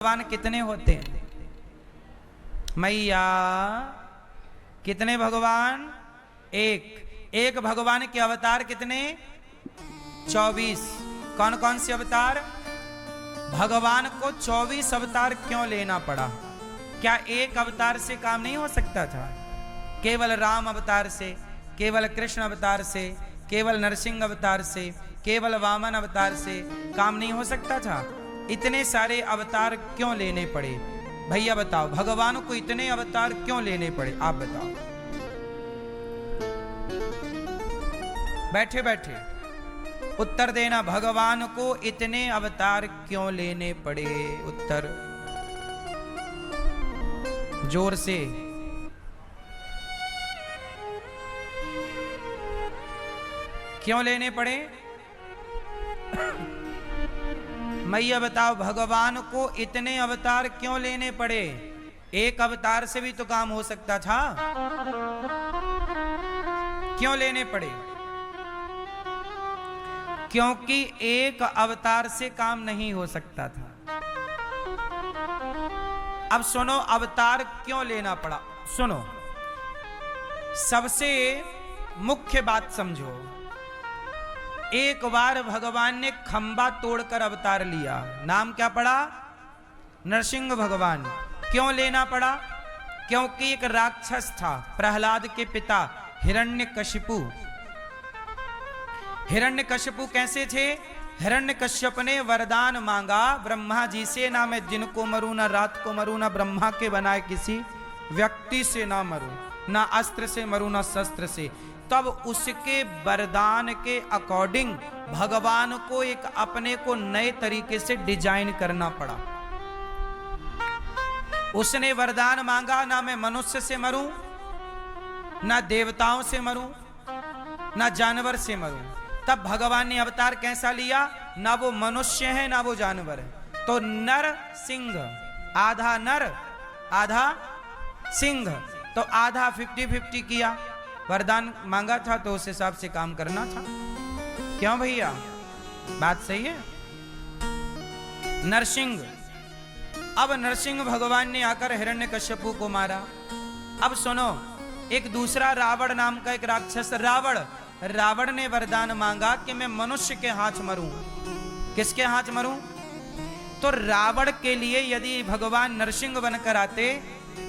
भगवान कितने होते हैं? मैया कितने भगवान? एक भगवान के अवतार कितने? 24। कौन कौन से अवतार? भगवान को 24 अवतार क्यों लेना पड़ा? क्या एक अवतार से काम नहीं हो सकता था? केवल राम अवतार से, केवल कृष्ण अवतार से, केवल नरसिंह अवतार से, केवल वामन अवतार से काम नहीं हो सकता था? इतने सारे अवतार क्यों लेने पड़े? भैया बताओ, भगवान को इतने अवतार क्यों लेने पड़े? आप बताओ। बैठे बैठे उत्तर देना। भगवान को इतने अवतार क्यों लेने पड़े? उत्तर जोर से। क्यों लेने पड़े? मैया बताओ, भगवान को इतने अवतार क्यों लेने पड़े? एक अवतार से भी तो काम हो सकता था। क्यों लेने पड़े? क्योंकि एक अवतार से काम नहीं हो सकता था। अब सुनो, अवतार क्यों लेना पड़ा? सुनो, सबसे मुख्य बात समझो। एक बार भगवान ने खंबा तोड़कर अवतार लिया। नाम क्या पड़ा? नरसिंह भगवान। क्यों लेना पड़ा? क्योंकि एक राक्षस था, प्रहलाद के पिता हिरण्यकशिपु। हिरण्यकशिपु कैसे थे? हिरण्यकश्यप ने वरदान मांगा ब्रह्मा जी से, ना मैं दिन को मरूं, ना रात को मरूं, ना ब्रह्मा के बनाए किसी व्यक्ति से ना मरूं, ना अस्त्र से मरूं, ना शस्त्र से। तब उसके वरदान के अकॉर्डिंग भगवान को एक अपने को नए तरीके से डिजाइन करना पड़ा। उसने वरदान मांगा, ना मैं मनुष्य से मरूं, ना देवताओं से मरूं, ना जानवर से मरूं। तब भगवान ने अवतार कैसा लिया? ना वो मनुष्य है, ना वो जानवर है। तो नर सिंह, आधा नर आधा सिंह, तो आधा 50-50 किया। वरदान मांगा था तो उस हिसाब से काम करना था। क्यों भैया? बात सही है। नरसिंह, अब नरसिंह भगवान ने आकर हिरण्यकश्यपु को मारा। अब सुनो, एक दूसरा रावण नाम का एक राक्षस, रावण ने वरदान मांगा कि मैं मनुष्य के हाथ मरूं। किसके हाथ मरूं? तो रावण के लिए यदि भगवान नरसिंह बनकर आते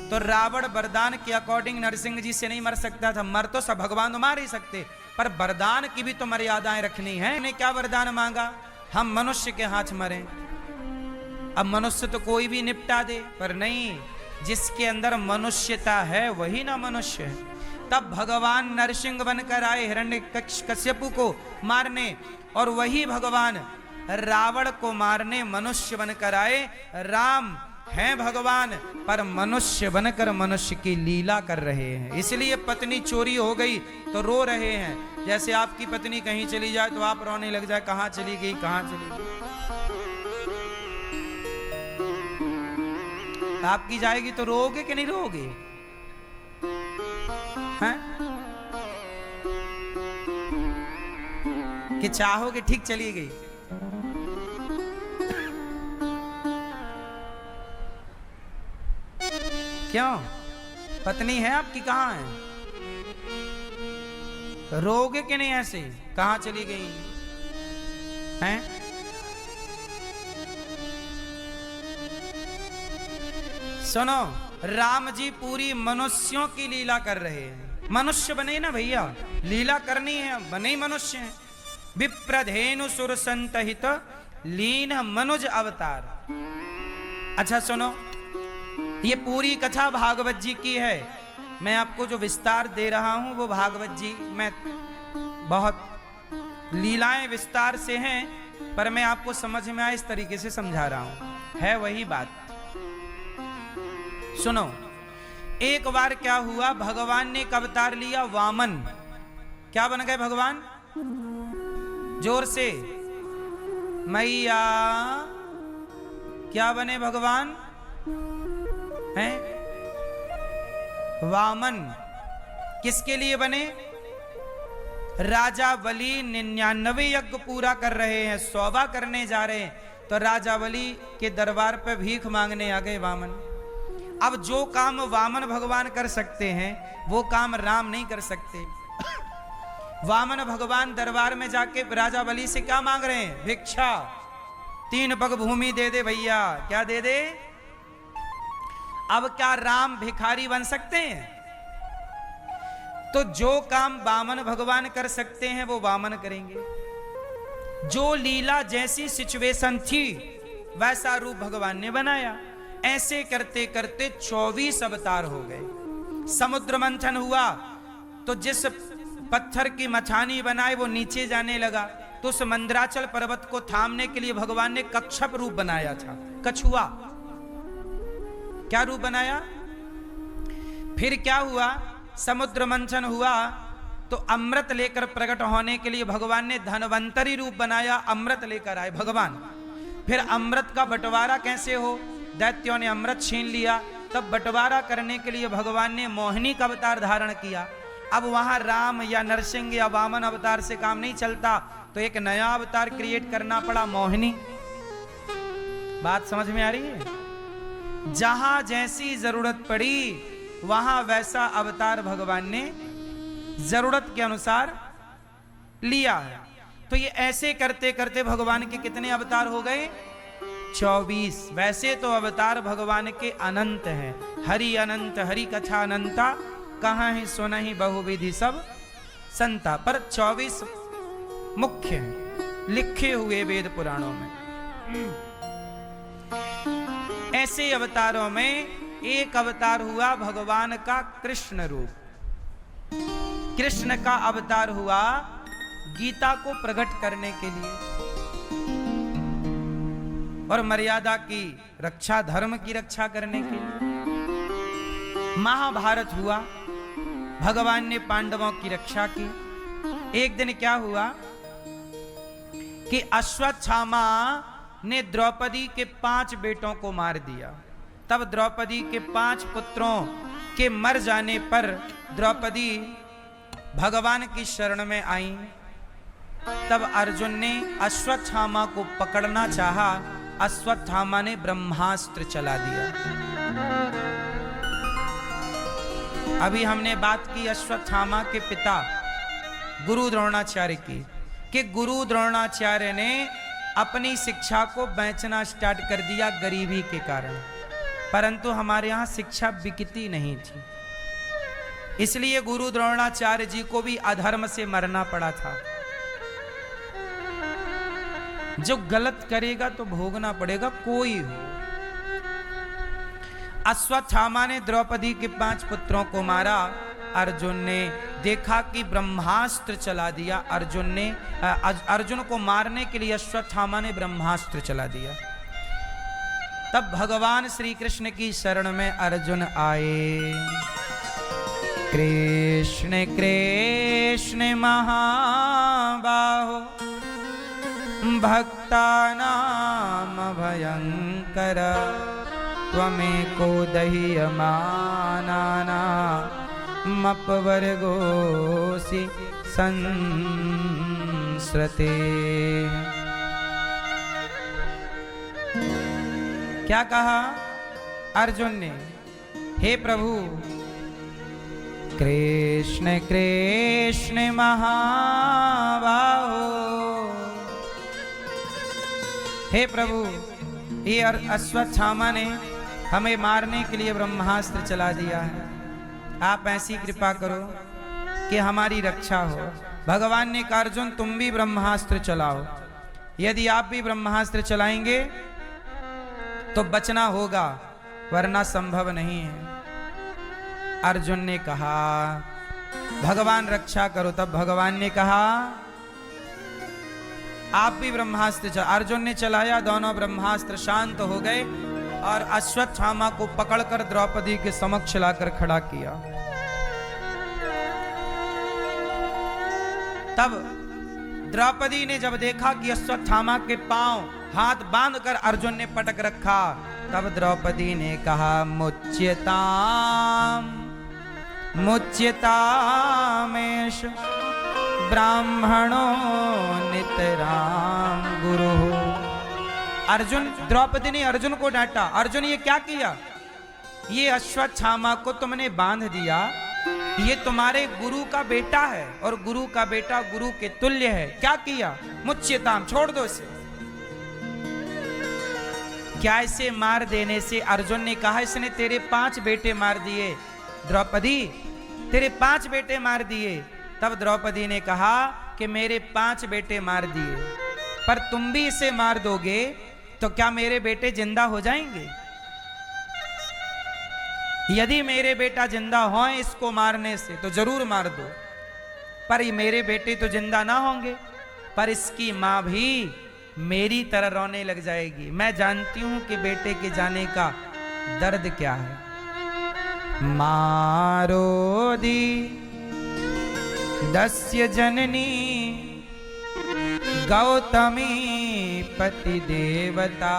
तो रावण वरदान के अकॉर्डिंग नरसिंह जी से नहीं मर सकता था। मर तो सब भगवान तो मार ही सकते, पर वरदान की भी तो मर्यादाएं रखनी है। ने क्या वरदान मांगा? हम मनुष्य के हाथ मरें। अब मनुष्य तो कोई भी निपटा दे, पर नहीं, जिसके अंदर मनुष्यता है वही ना मनुष्य है। तब भगवान नरसिंह बनकर आए हिरण्यकश्यपु को मारने, और वही भगवान रावण को मारने मनुष्य बनकर आए। राम हैं भगवान, पर मनुष्य बनकर मनुष्य की लीला कर रहे हैं। इसलिए पत्नी चोरी हो गई तो रो रहे हैं। जैसे आपकी पत्नी कहीं चली जाए तो आप रोने लग जाए, कहां चली गई, कहां चली गई। आपकी जाएगी तो रोओगे कि नहीं रोओगे? हैं? कि चाहोगे ठीक चली गई? क्यों? पत्नी है आपकी, कहां है? रोगे कि नहीं ऐसे? कहां चली गई हैं? सुनो, राम जी पूरी मनुष्यों की लीला कर रहे हैं। मनुष्य बने ना भैया, लीला करनी है, बने मनुष्य हैं। विप्रधेनु सुर संतहित लीन मनुज अवतार। अच्छा सुनो, ये पूरी कथा भागवत जी की है। मैं आपको जो विस्तार दे रहा हूं वो भागवत जी में बहुत लीलाएं विस्तार से हैं, पर मैं आपको समझ में आए इस तरीके से समझा रहा हूं। है वही बात। सुनो, एक बार क्या हुआ, भगवान ने एक अवतार लिया, वामन। क्या बन गए भगवान? जोर से मैया, क्या बने भगवान? हैं? वामन। किसके लिए बने? राजा बलि 99 यज्ञ पूरा कर रहे हैं, 100वां करने जा रहे हैं। तो राजावली के दरबार पर भीख मांगने आ गए वामन। अब जो काम वामन भगवान कर सकते हैं वो काम राम नहीं कर सकते। वामन भगवान दरबार में जाके राजावली से क्या मांग रहे हैं? भिक्षा। 3 पग भूमि दे दे भैया। क्या दे दे? अब क्या राम भिखारी बन सकते हैं? तो जो काम वामन भगवान कर सकते हैं वो वामन करेंगे। जो लीला जैसी सिचुएशन थी वैसा रूप भगवान ने बनाया। ऐसे करते करते 24 अवतार हो गए। समुद्र मंथन हुआ तो जिस पत्थर की मछानी बनाए वो नीचे जाने लगा, तो उस मंदराचल पर्वत को थामने के लिए भगवान ने कच्छप रूप बनाया था, कछुआ। क्या रूप बनाया? फिर क्या हुआ? समुद्र मंथन हुआ तो अमृत लेकर प्रकट होने के लिए भगवान ने धनवंतरी रूप बनाया, अमृत लेकर आए भगवान। फिर अमृत का बंटवारा कैसे हो? दैत्यों ने अमृत छीन लिया, तब बंटवारा करने के लिए भगवान ने मोहिनी का अवतार धारण किया। अब वहां राम या नरसिंह या वामन अवतार से काम नहीं चलता, तो एक नया अवतार क्रिएट करना पड़ा, मोहिनी। बात समझ में आ रही है? जहां जैसी जरूरत पड़ी वहां वैसा अवतार भगवान ने जरूरत के अनुसार लिया है। तो ये ऐसे करते करते भगवान के कितने अवतार हो गए? 24। वैसे तो अवतार भगवान के अनंत हैं। हरि अनंत हरि कथा अनंता, कहाँ है सुनहि बहुविधि सब संता। पर 24 मुख्य हैं लिखे हुए वेद पुराणों में। ऐसे अवतारों में एक अवतार हुआ भगवान का कृष्ण रूप। कृष्ण का अवतार हुआ गीता को प्रकट करने के लिए और मर्यादा की रक्षा, धर्म की रक्षा करने के लिए। महाभारत हुआ, भगवान ने पांडवों की रक्षा की। एक दिन क्या हुआ कि अश्वत्थामा ने द्रौपदी के 5 बेटों को मार दिया। तब द्रौपदी के 5 पुत्रों के मर जाने पर द्रौपदी भगवान की शरण में आई। तब अर्जुन ने अश्वत्थामा को पकड़ना चाहा, अश्वत्थामा ने ब्रह्मास्त्र चला दिया। अभी हमने बात की अश्वत्थामा के पिता गुरु द्रोणाचार्य की, कि गुरु द्रोणाचार्य ने अपनी शिक्षा को बेचना स्टार्ट कर दिया गरीबी के कारण। परंतु हमारे यहाँ शिक्षा बिकती नहीं थी, इसलिए गुरु द्रोणाचार्य जी को भी अधर्म से मरना पड़ा था। जो गलत करेगा तो भोगना पड़ेगा, कोई हो। अश्वत्थामा ने द्रौपदी के 5 पुत्रों को मारा। अर्जुन ने देखा कि ब्रह्मास्त्र चला दिया। अर्जुन को मारने के लिए अश्वत्थामा ने ब्रह्मास्त्र चला दिया। तब भगवान श्री कृष्ण की शरण में अर्जुन आए। कृष्ण कृष्ण महाबाहो भक्तानाम भयंकर, त्वमेको दह्यमानानामपवर्गोऽसि संस्रते। क्या कहा अर्जुन ने? हे प्रभु, कृष्ण कृष्ण महाबाहो, हे प्रभु, ये अश्वत्थामा ने हमें मारने के लिए ब्रह्मास्त्र चला दिया है। आप ऐसी कृपा करो कि हमारी रक्षा हो। भगवान ने कहा अर्जुन तुम भी ब्रह्मास्त्र चलाओ। यदि आप भी ब्रह्मास्त्र चलाएंगे तो बचना होगा, वरना संभव नहीं है। अर्जुन ने कहा भगवान रक्षा करो। तब भगवान ने कहा आप भी ब्रह्मास्त्र अर्जुन ने चलाया। दोनों ब्रह्मास्त्र शांत हो गए और अश्वत्थामा को पकड़कर द्रौपदी के समक्ष लाकर खड़ा किया। तब द्रौपदी ने जब देखा कि अश्वत्थामा के पांव हाथ बांधकर अर्जुन ने पटक रखा, तब द्रौपदी ने कहा मुच्यताम मुच्यतामेष ब्राह्मणो नितराम गुरु अर्जुन, द्रौपदी ने अर्जुन को डांटा, अर्जुन ये क्या किया? ये अश्वत्थामा को तुमने बांध दिया, ये तुम्हारे गुरु का बेटा है और गुरु का बेटा गुरु के तुल्य है, क्या किया? मुच्यताम, छोड़ दो इसे। क्या इसे मार देने से? अर्जुन ने कहा इसने तेरे 5 बेटे मार दिए द्रौपदी, तेरे 5 बेटे मार दिए। तब द्रौपदी ने कहा कि मेरे 5 बेटे मार दिए, पर तुम भी इसे मार दोगे तो क्या मेरे बेटे जिंदा हो जाएंगे? यदि मेरे बेटा जिंदा हो इसको मारने से तो जरूर मार दो, पर ये मेरे बेटे तो जिंदा ना होंगे, पर इसकी मां भी मेरी तरह रोने लग जाएगी। मैं जानती हूं कि बेटे के जाने का दर्द क्या है। मारो दी दस्य जननी गौतमी पति देवता।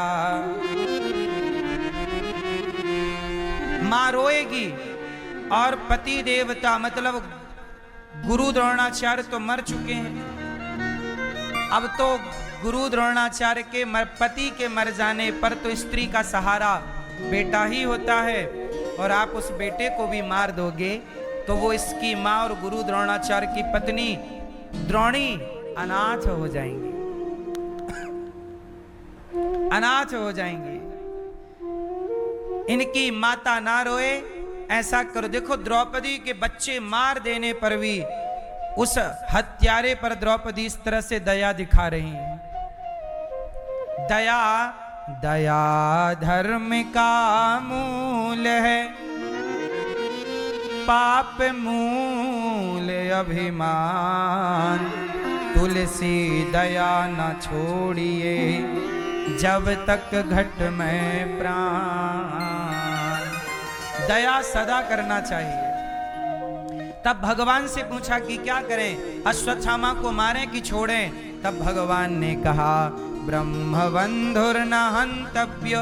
मां रोएगी और पति देवता मतलब गुरु द्रोणाचार्य तो मर चुके हैं। अब तो गुरु द्रोणाचार्य के पति के मर जाने पर तो स्त्री का सहारा बेटा ही होता है, और आप उस बेटे को भी मार दोगे तो वो इसकी मां और गुरु द्रोणाचार्य की पत्नी द्रोणी अनाथ हो जाएंगी, अनाथ हो जाएंगी। इनकी माता ना रोए, ऐसा करो। देखो द्रौपदी के बच्चे मार देने पर भी उस हत्यारे पर द्रौपदी इस तरह से दया दिखा रही है। दया, दया धर्म का मूल है, पाप मूल अभिमान। तुलसी दया न छोड़िए जब तक घट में प्राण। दया सदा करना चाहिए। तब भगवान से पूछा कि क्या करें, अश्वत्थामा को मारें कि छोड़ें? तब भगवान ने कहा ब्रह्मबंधुर्न हंतव्य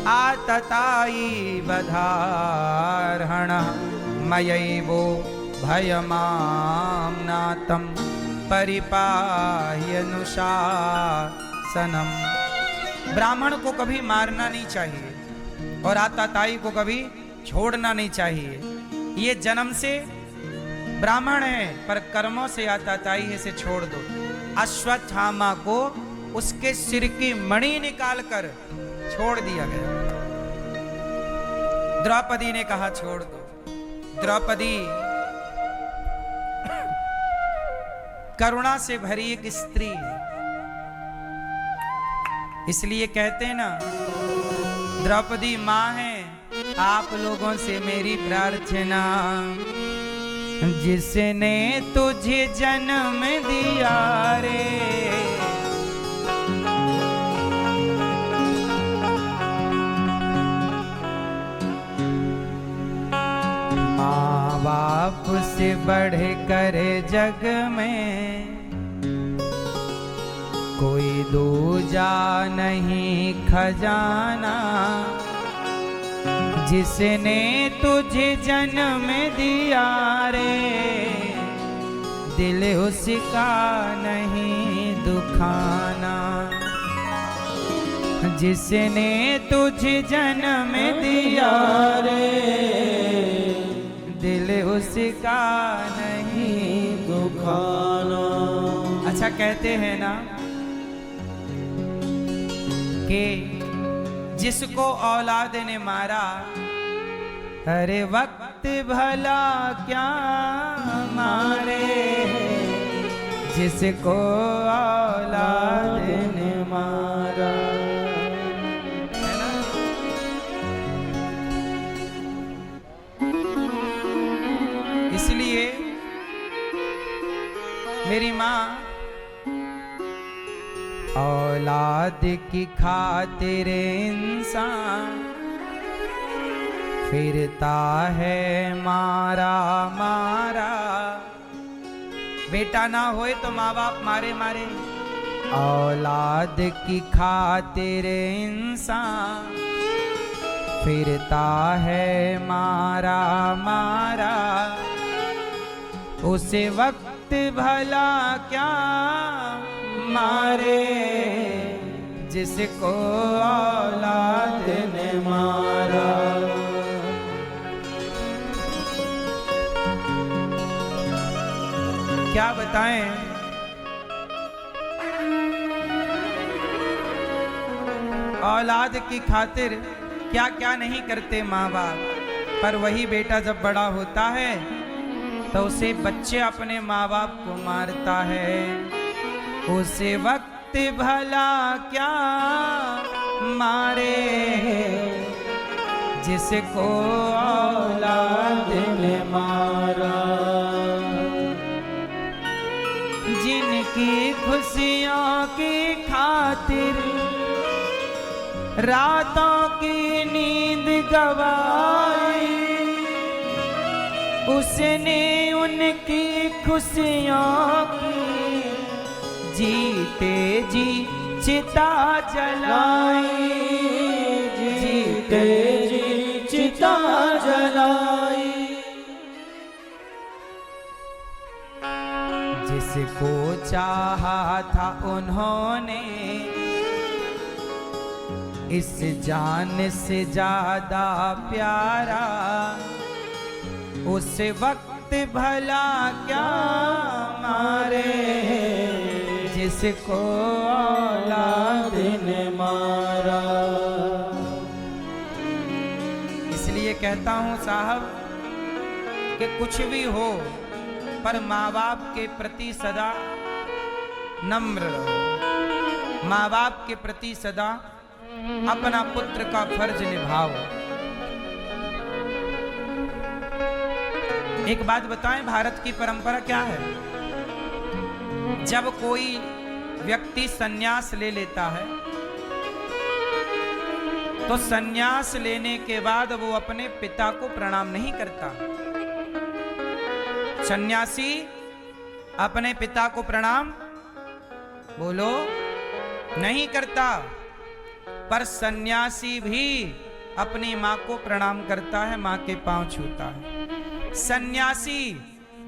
आतताई बधार्हण मयैवो भयमाम्नातं परिपाह्यनुशासनम्। ब्राह्मण को कभी मारना नहीं चाहिए और आताताई को कभी छोड़ना नहीं चाहिए। ये जन्म से ब्राह्मण है पर कर्मों से आताताई है, से छोड़ दो। अश्वत्थामा को उसके सिर की मणि निकालकर छोड़ दिया गया। द्रौपदी ने कहा छोड़ दो। द्रौपदी करुणा से भरी एक स्त्री है, इसलिए कहते हैं ना द्रौपदी मां है। आप लोगों से मेरी प्रार्थना, जिसने तुझे जन्म दिया रे, माँ बाप से बढ़ कर जग में कोई दूजा नहीं खजाना। जिसने तुझे जन्म दिया रे, दिल उसका नहीं दुखाना। जिसने तुझे जन्म दिया रे, दिल उसका नहीं दुखाना। अच्छा कहते हैं ना कि जिसको औलाद ने मारा, अरे वक्त भला क्या मारे, जिसको औलाद ने मारा। है ना? इसलिए मेरी माँ औलाद की खातिर इंसान फिरता है मारा मारा। बेटा ना होए तो माँ बाप मारे मारे। औलाद की खातिर इंसान फिरता है मारा मारा। उसे वक्त भला क्या मारे, जिसको औलाद ने मारा। क्या बताएं, औलाद की खातिर क्या क्या नहीं करते माँ बाप, पर वही बेटा जब बड़ा होता है तो उसे बच्चे अपने माँ बाप को मारता है। उसे वक्त भला क्या मारे, जिसको औलाद ने मारा। जिनकी खुशियों की खातिर रातों की नींद गवाई, उसने उनकी खुशियों की जीते जी चिता जलाई, जीते जी चिता जलाई। जिसको चाहा था उन्होंने इस जान से ज्यादा प्यारा, उस वक्त भला क्या मारे, जिसको औलाद ने मारा। इसलिए कहता हूं साहब कि कुछ भी हो पर माँ बाप के प्रति सदा नम्र रहो, माँ बाप के प्रति सदा अपना पुत्र का फर्ज निभाओ। एक बात बताएं, भारत की परंपरा क्या है? जब कोई व्यक्ति सन्यास ले लेता है तो सन्यास लेने के बाद वो अपने पिता को प्रणाम नहीं करता। सन्यासी अपने पिता को प्रणाम बोलो नहीं करता, पर सन्यासी भी अपनी मां को प्रणाम करता है, मां के पांव छूता है। सन्यासी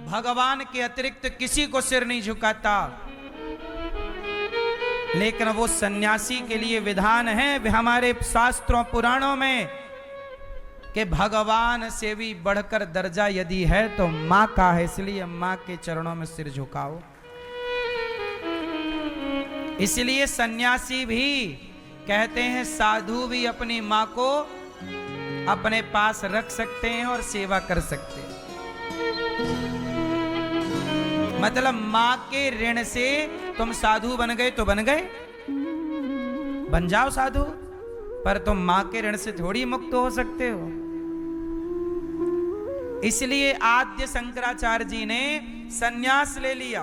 भगवान के अतिरिक्त किसी को सिर नहीं झुकाता, लेकिन वो सन्यासी के लिए विधान है हमारे शास्त्रों पुराणों में कि भगवान से भी बढ़कर दर्जा यदि है तो मां का है, इसलिए मां के चरणों में सिर झुकाओ। इसलिए सन्यासी भी कहते हैं साधु भी अपनी मां को अपने पास रख सकते हैं और सेवा कर सकते हैं। मतलब मां के ऋण से तुम साधु बन गए तो बन गए, बन जाओ साधु, पर तुम मां के ऋण से थोड़ी मुक्त हो सकते हो। इसलिए आद्य शंकराचार्य जी ने सन्यास ले लिया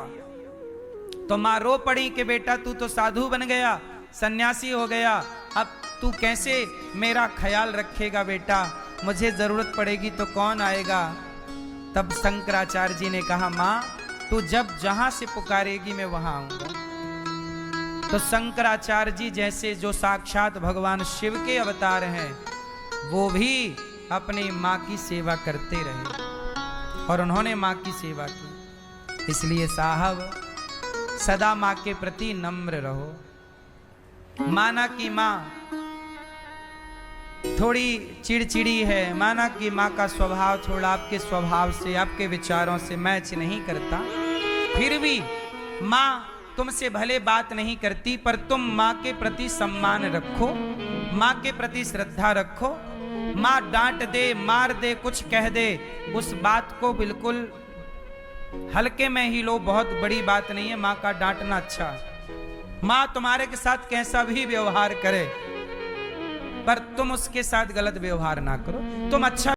तो मां रो पड़ी कि बेटा तू तो साधु बन गया, सन्यासी हो गया, अब तू कैसे मेरा ख्याल रखेगा बेटा, मुझे जरूरत पड़ेगी तो कौन आएगा। तब शंकराचार्य जी ने कहा मां तू जब जहां से पुकारेगी मैं वहां आऊंगा। तो शंकराचार्य जी जैसे जो साक्षात भगवान शिव के अवतार हैं वो भी अपनी मां की सेवा करते रहे और उन्होंने मां की सेवा की। इसलिए साहब सदा मां के प्रति नम्र रहो। माना कि मां थोड़ी चिड़चिड़ी है, माना कि मां का स्वभाव थोड़ा आपके स्वभाव से आपके विचारों से मैच नहीं करता, फिर भी मां तुमसे भले बात नहीं करती, पर तुम मां के प्रति सम्मान रखो, मां के प्रति श्रद्धा रखो। मां डांट दे मार दे कुछ कह दे उस बात को बिल्कुल हल्के में ही लो, बहुत बड़ी बात नहीं है मां का डांटना अच्छा है। मां तुम्हारे के साथ कैसा भी व्यवहार करे पर तुम उसके साथ गलत व्यवहार ना करो, तुम अच्छा